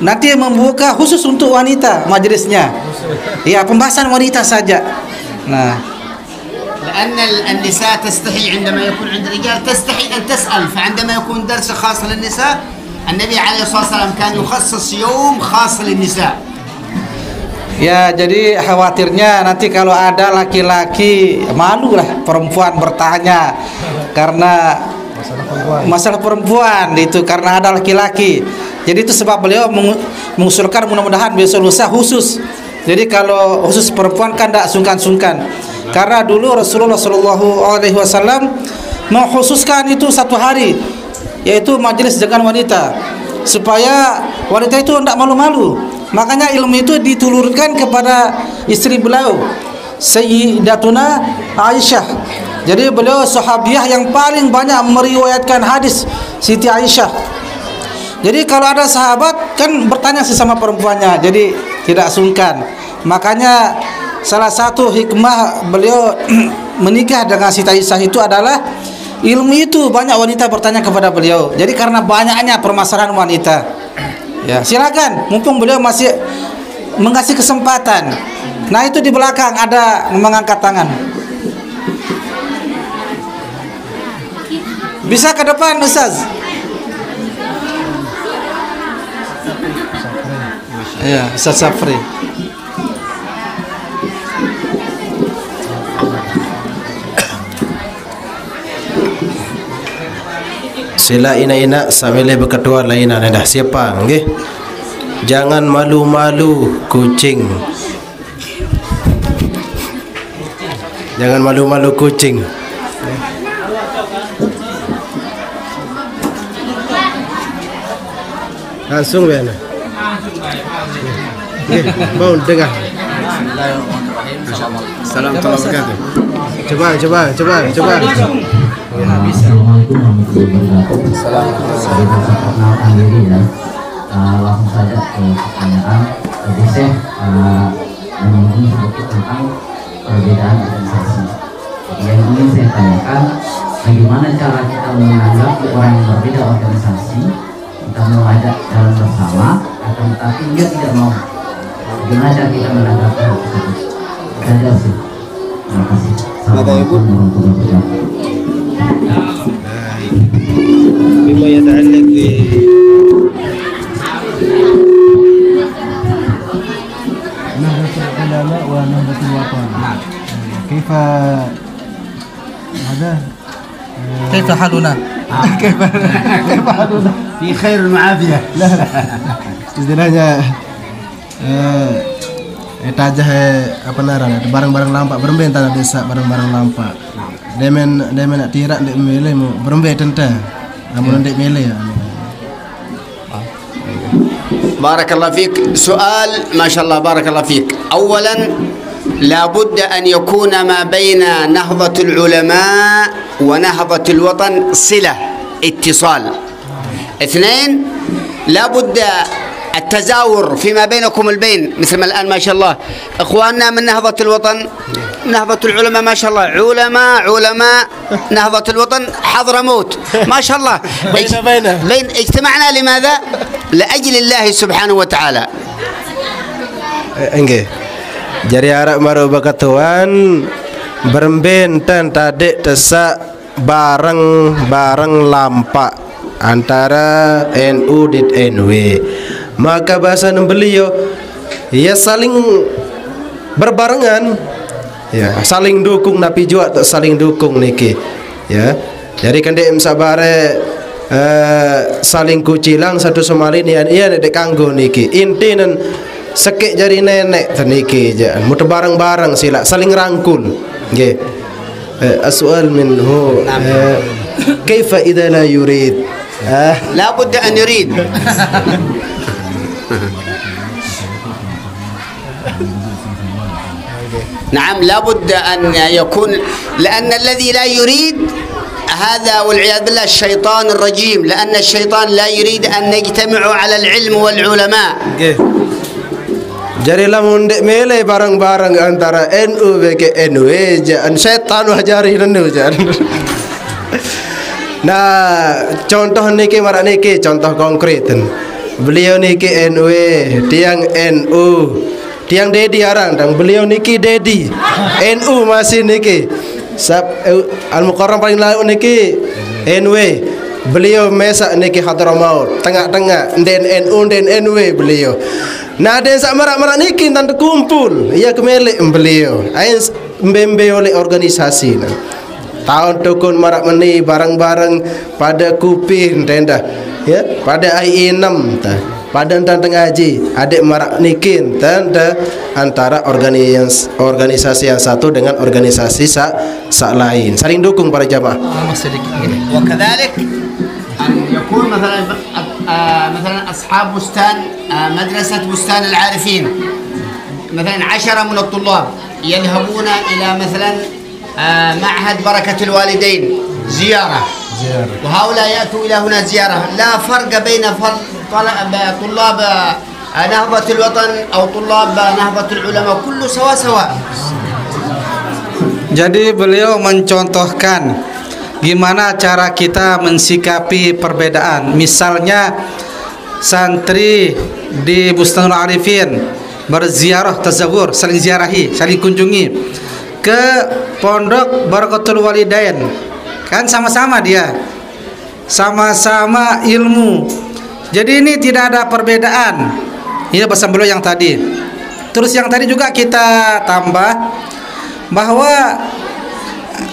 nanti membuka khusus untuk wanita majelisnya. Ya, pembahasan wanita saja. Nah, لأن النساء تستحي عندما يكون عند الرجال تستحي أن تسأل، فعندما يكون درس خاص للنساء النبي عليه الصلاة والسلام كان يخصص يوم خاص للنساء. ya, jadi khawatirnya nanti kalau ada laki-laki malu lah perempuan bertanya karena masalah perempuan itu karena ada laki-laki. Jadi itu sebab beliau mengusulkan mudah-mudahan besok lusa khusus. Jadi kalau khusus perempuan kan tidak sungkan-sungkan. Karena dulu Rasulullah SAW mengkhususkan itu satu hari, yaitu majelis dengan wanita, supaya wanita itu tidak malu-malu. Makanya ilmu itu ditulurkan kepada istri beliau, Sayyidatuna Aisyah. Jadi beliau sahabiah yang paling banyak meriwayatkan hadis, Siti Aisyah. Jadi kalau ada sahabat kan bertanya sesama perempuannya, jadi tidak sungkan. Makanya salah satu hikmah beliau menikah dengan Siti Aisyah itu adalah ilmu itu banyak wanita bertanya kepada beliau. Jadi karena banyaknya permasalahan wanita. Ya, silakan, mumpung beliau masih mengasih kesempatan. Nah, itu di belakang ada mengangkat tangan. Bisa ke depan, Ustaz. Ya, Ustaz Safri. Sila ina-ina sambil berketua lain dah siapa nggih? Jangan malu-malu kucing. Jangan malu-malu kucing. Langsung beana. Nggih, mau dengar. Assalamualaikum warahmatullahi wabarakatuh. Coba. Assalamualaikum warahmatullahi wabarakatuh. Perkenalkan diri ya. Langsung saja ke pertanyaan. Jadi saya menyinggung sedikit tentang perbedaan organisasi. Yang ingin saya tanyakan, bagaimana cara kita menanggapi orang yang berbeda organisasi? Kita mau ajak jalan bersama, akan tetapi dia tidak mau. Bagaimana cara kita menanggapi hal tersebut? Saja sih. Terima kasih. Assalamualaikum warahmatullahi wabarakatuh. بما يتعلق ب نهضة العلماء ونهضة الوطن. كيف هذا؟ كيف حالنا؟ كيف حالنا؟ في خير وعافية. لا istilahnya eta aja apa narang barang-barang lampak berembe tanah desa barang-barang lampak demen nak tirak ndek mele mu berembe tenta namun ndek mele ya بارك الله فيك. سؤال ما شاء الله بارك الله فيك. أولا لا بد أن يكون ما بين نهضة العلماء ونهضة الوطن صلة اتصال. اثنين لا بد التزاور فيما بينكم البين، مثل ما الآن ما شاء الله إخواننا من نهضة الوطن، نهضة العلماء ما شاء الله، علماء نهضة الوطن حضرموت ما شاء الله بين اجتمعنا. لماذا؟ لأجل الله سبحانه وتعالى. Enggak. Jadi Arab maru bakatuan berembentan tadi tesak bareng lampak antara NU dan NW. Maka bahasa beliau ya saling berbarengan, ya saling dukung napi juga tak saling dukung niki, ya. Jadi kan dia sabare saling kucilang satu sama lain ya dek kanggo niki. Intinan sekek jari nenek niki je. Muter bareng-bareng sila saling rangkul. Nggih. As-su'al minhu kaifa idza la yurid? لا بد أن يريد. نعم لا بد أن يكون، لأن الذي لا يريد هذا والعياذ بالله الشيطان الرجيم، لأن الشيطان لا يريد أن يجتمعوا على العلم والعلماء. Jadi lamun dek mele bareng-bareng antara NU ke NW jangan setan wajari nenu jangan. Nah, contoh niki marak niki contoh konkret. Beliau niki NW, tiang NU, tiang Dedi arang dan beliau niki Dedi. NU masih niki. Al-Mukarram paling lalu niki NW. Beliau mesak niki Hadramaut, tengah-tengah den NU den NW beliau. Nah, den sak marak-marak niki tanda kumpul. Ia kemelek beliau. Ain mbembe oleh organisasi nah. Tahun tukun marak meni bareng-bareng pada kupin tenda ya pada ai 6 pada tentang ngaji adik marak nikin tanda antara organisasi yang satu dengan organisasi sak lain saling dukung para jamaah. وكذلك أن يكون مثلا أصحاب بستان مدرسة بستان العارفين مثلا 10 من الطلاب يذهبون إلى مثلا معهد بركة الوالدين زيارة وهؤلاء يأتوا إلى هنا زيارة. لا فرق بين طلاب نهضة الوطن أو طلاب نهضة العلماء كله سوا. Jadi beliau mencontohkan gimana cara kita mensikapi perbedaan. Misalnya santri di Bustanul Arifin berziarah tazawur, saling ziarahi, saling kunjungi ke pondok Barakatul Walidain, kan sama-sama dia, sama-sama ilmu. Jadi ini tidak ada perbedaan. Ini bahasa beliau yang tadi. Terus yang tadi juga kita tambah bahwa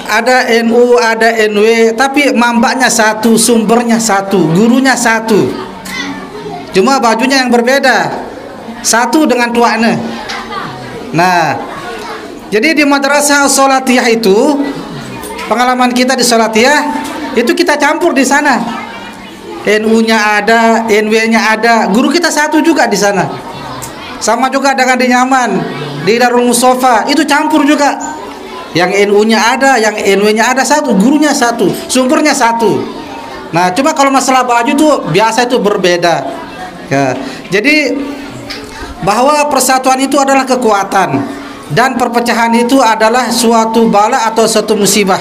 ada NU, ada NW, tapi mambaknya satu, sumbernya satu, gurunya satu. Cuma bajunya yang berbeda. Satu dengan tuaknya. Nah, jadi di madrasah Salatiyah itu pengalaman kita di Salatiyah itu kita campur di sana. NU-nya ada, NW-nya ada, guru kita satu juga di sana. Sama juga dengan di Nyaman, di Darul Mustafa itu campur juga. Yang NU-nya ada, yang NW-nya ada satu, gurunya satu, sumbernya satu. Nah, cuma kalau masalah baju itu biasa itu berbeda. Ya, jadi bahwa persatuan itu adalah kekuatan dan perpecahan itu adalah suatu bala atau suatu musibah.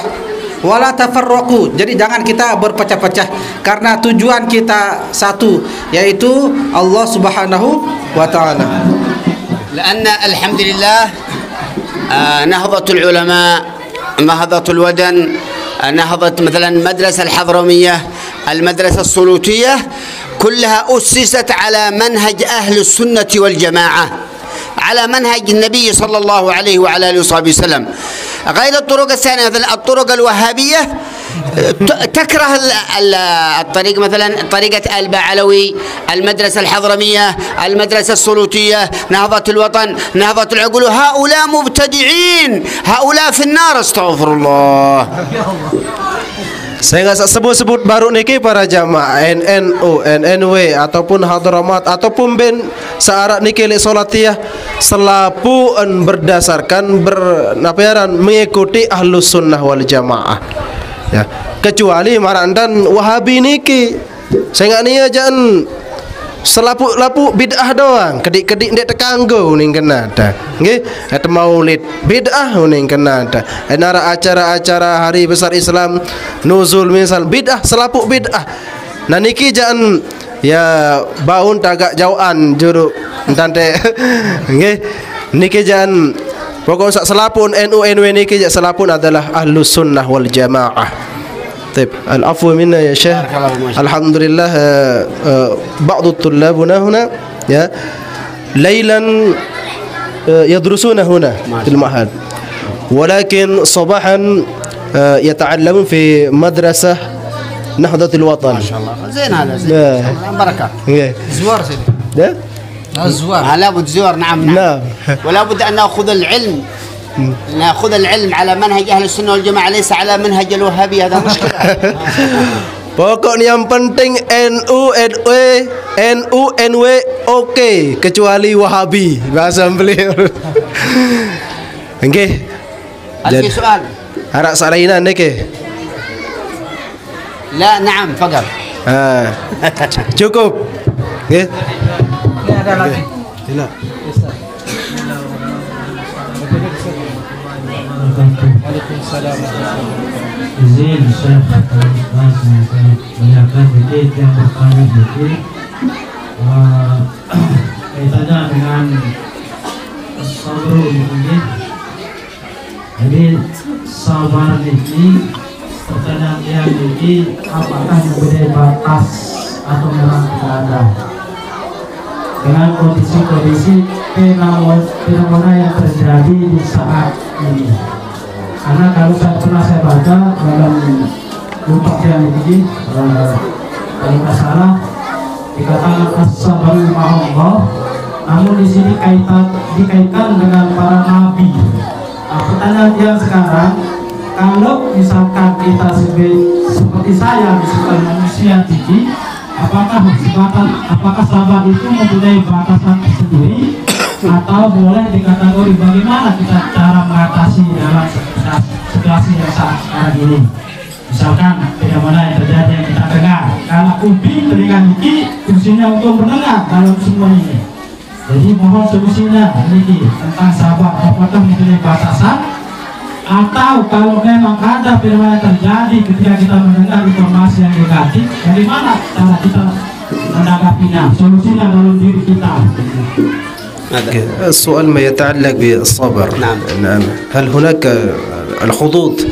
Wala tafarraqu. Jadi jangan kita berpecah-pecah karena tujuan kita satu, yaitu Allah Subhanahu wa taala. لأن الحمد لله نهضة العلماء، نهضة الودن، نهضة مثلا المدرسة الحضرمية، المدرسة السلوطية، كلها أسست على منهج أهل السنة والجماعة، على منهج النبي صلى الله عليه وعلى آله وصحبه وسلم. غير الطرق الثانية مثل الطرق الوهابية تكره الطريق، مثلا طريقة البعلوي، المدرسة الحضرمية، المدرسة السلوطية، نهضة الوطن، نهضة العقول. هؤلاء مبتدعين، هؤلاء في النار، استغفر الله. Saya nggak sebut-sebut baru niki para jamaah NNU, NNW ataupun Hadramat ataupun ben searak niki li solatiyah selapuan berdasarkan mengikuti Ahlus Sunnah wal Jamaah. Ya, kecuali marandan Wahabi niki. Saya nggak nih jangan selapu-lapu bid'ah doang, kedik-kedik ndek tekanggo ning kena ta. Nggih, eta maulid bid'ah ning kena ta. Enara acara-acara hari besar Islam, nuzul misal bid'ah, selapu bid'ah. Nah niki jangan ya baun tagak jauhan juru entante. Nggih, niki jangan pokok sak selapun NU NW niki selapun adalah Ahlus Sunnah wal Jamaah. طيب العفو منا يا شيخ الحمد لله بعض طلابنا هنا يا ليلا يدرسون هنا في المعهد ولكن صباحا يتعلمون في مدرسة نهضة الوطن. ما شاء الله زين هذا زين بركة. زوار سيدي. الزوار لابد زوار نعم ولا بد أن نأخذ العلم على منهج أهل السنة والجماعة ليس على منهج الوهابي. هذا مشكلة. Pokoknya yang penting NU NW oke, kecuali Wahabi bahasa beliau. Nggih. Ada soal? Harap salainan niki. La, na'am, faqat. Cukup. Nggih. Ini ada lagi. Sila. Waalaikumsalam. Izin Syekh menyampaikan sedikit yang pertama sedikit kaitannya dengan sabru ini. Jadi sabar ini pertanyaan yang ini apakah memberi batas atau memang tidak ada dengan kondisi-kondisi fenomena yang terjadi di saat ini. Karena kalau saya baca dalam buku yang ini kalau tidak salah dikatakan as-sabru ma'allah, namun di sini dikaitkan dengan para nabi. Nah, pertanyaan yang sekarang, kalau misalkan kita seperti saya misalkan manusia tinggi, apakah sabar itu mempunyai batasan tersendiri atau boleh dikategori bagaimana kita cara mengatasi dalam situasi yang saat sekarang ini? Misalkan bagaimana yang terjadi yang kita dengar, karena kuping telinga ini fungsinya untuk mendengar dalam semua ini. Jadi mohon solusinya ini tentang sabar, apakah mempunyai batasan atau kalau memang ada fenomena terjadi ketika kita mendengar informasi yang negatif, bagaimana cara kita menanggapinya, solusinya dalam diri kita. السؤال ما يتعلق بالصبر. نعم. هل هناك الخطوط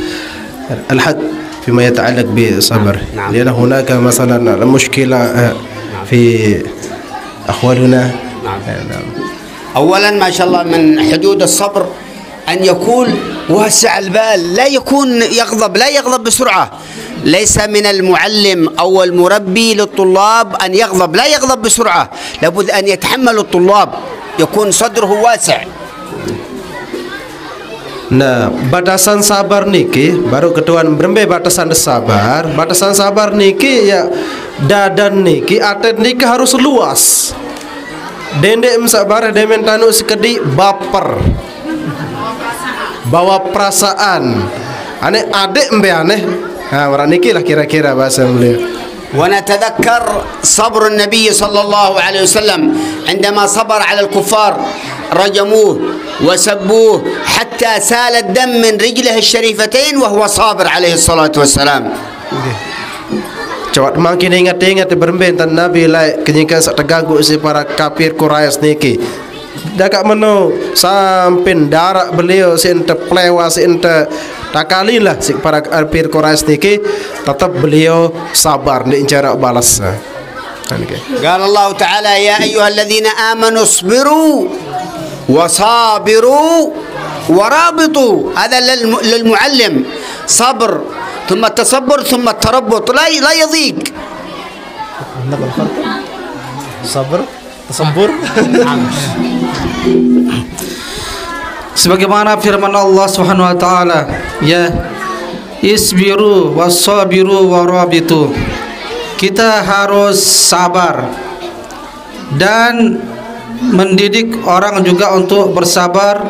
الحد فيما يتعلق بالصبر؟ لأن هناك مثلا مشكلة في أخواننا. نعم. أولا ما شاء الله من حدود الصبر أن يكون واسع البال، لا يكون لا يغضب بسرعة. ليس من المعلم أو المربي للطلاب أن يغضب، لا يغضب بسرعة، لابد أن يتحمل الطلاب، يكون صدره واسع. Nah, batasan sabar niki baru ketuan berembe batasan sabar. Batasan sabar niki ya dadan niki atet niki harus luas. Dende sabar demen tanu sekedi baper. Bawa perasaan. Aneh adek embe aneh. Nah, orang niki lah kira-kira bahasa beliau. ونتذكر صبر النبي صلى الله عليه وسلم عندما صبر على الكفار رجموه وسبوه حتى سال الدم من رجله الشريفتين وهو صابر عليه الصلاة والسلام. Coba makin ingat-ingat berbentan Nabi lai kenyingkan terganggu si para kafir Quraisy niki. Dakak menu sampai darah beliau si ente plewa si ente takalilah si para kafir Quraisy niki tetap beliau sabar di cara balas. قال الله تعالى يا أيها الذين آمنوا اصبروا وصابروا ورابطوا. هذا للمعلم صبر ثم التصبر ثم التربط لا يضيق. صبر تصبر. Sebagaimana firman Allah Subhanahu wa taala, ya isbiru wassabiru warabitu. Kita harus sabar dan mendidik orang juga untuk bersabar,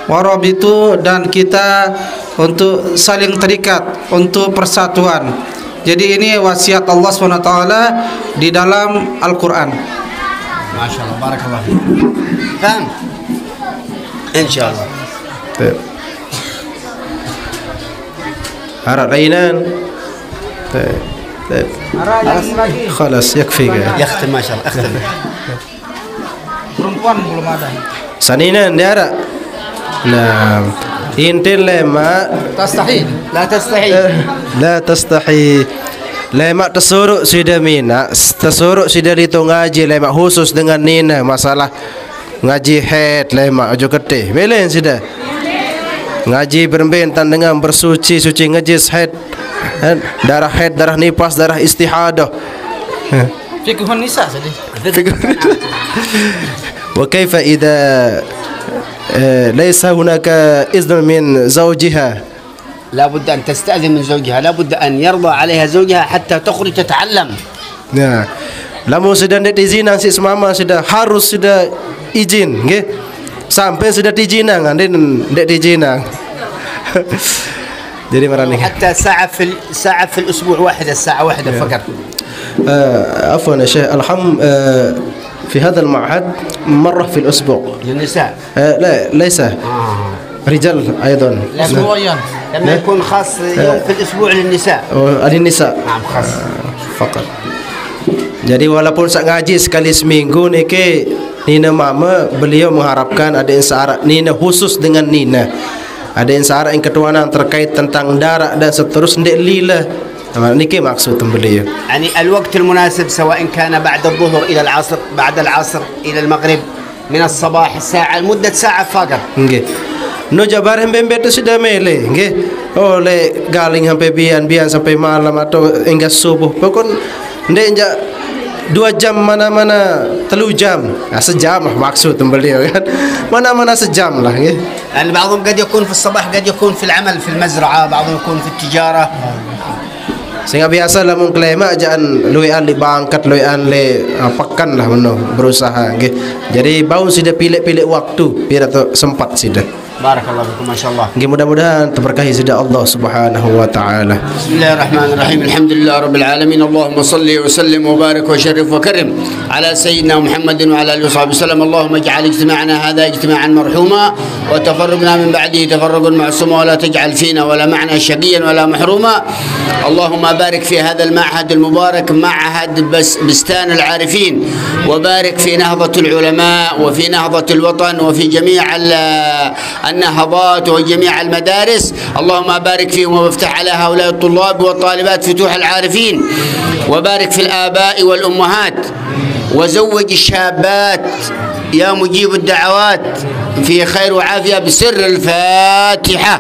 warabitu, dan kita untuk saling terikat untuk persatuan. Jadi ini wasiat Allah SWT di dalam Al-Quran. Masya Allah, barakallah. Faham? InsyaAllah. Harap lainan. Khalas, yakfi kan? Yakhtim, Masya Allah, yakhtim. Perempuan belum ada. Saninan dia ada. Nah, intin lema Tastahi. La tastahi. la tastahi. Lema tersuruh sudah mina, tersuruh sudah itu ngaji lema khusus dengan nina masalah ngaji head lema ojo ketih. Belen sudah. Ngaji berbentan dengan bersuci ngaji head, darah head, darah nifas, darah istihadah. Fiqhun nisa tadi. وكيف إذا ليس هناك إذن من زوجها؟ لابد أن تستأذن من زوجها، لابد أن يرضى عليها زوجها حتى تخرج تتعلم. Nah, lamun sudah ndak diizinan si semama sudah harus sudah izin, nggih. Sampai sudah diizinan, ande ndak diizinan. Jadi marane. حتى ساعة في الأسبوع واحدة، ساعة واحدة فقط. عفوا يا شيخ، الحمد في هذا المعهد مرة في الأسبوع للنساء. لا ليس رجال أيضا. Asbu'an. لما يكون خاص يوم في الأسبوع للنساء. للنساء نعم خاص. فقط. Jadi walaupun sak ngaji sekali seminggu niki Nina mama beliau mengharapkan ada insyarat Nina khusus dengan Nina. Ada insyarat yang ketuanan terkait tentang darah dan seterusnya lila. نيكي مقصود بليه يعني الوقت المناسب سواء كان بعد الظهر إلى العصر، بعد العصر إلى المغرب، من الصباح ساعة لمدة ساعة فقط. nggih. No jabar hembe itu sudah mele, nggih. Oleh galing sampai bian sampai malam atau hingga subuh. Pokon ndek enjak 2 jam mana-mana 3 jam. Nah, sejam lah maksud beliau kan. Mana-mana sejam lah nggih. يعني بعضهم قد يكون في الصباح، قد يكون في العمل في المزرعة، بعضهم يكون في التجارة. Sehingga biasa lah mung klema ajaan luian li bangkat luian li pakan lah meno berusaha nggih. Jadi bau sudah pilih-pilih waktu biar sempat sudah. بارك الله فيكم ما شاء الله. Nggih mudah-mudahan terberkahi sudah Allah Subhanahu wa taala. بسم الله الرحمن الرحيم، الحمد لله رب العالمين، اللهم صل وسلم وبارك وشرف وكرم على سيدنا محمد وعلى اله وصحبه وسلم. اللهم اجعل اجتماعنا هذا اجتماعا مرحوما وتفرقنا من بعده تفرقا معصوما، ولا تجعل فينا ولا معنا شقيا ولا محروما. اللهم بارك في هذا المعهد المبارك، معهد بستان العارفين، وبارك في نهضة العلماء وفي نهضة الوطن وفي جميع النهضات وجميع المدارس. اللهم بارك فيهم وافتح على هؤلاء الطلاب والطالبات فتوح العارفين، وبارك في الآباء والأمهات، وزوج الشابات يا مجيب الدعوات في خير وعافية بسر الفاتحة.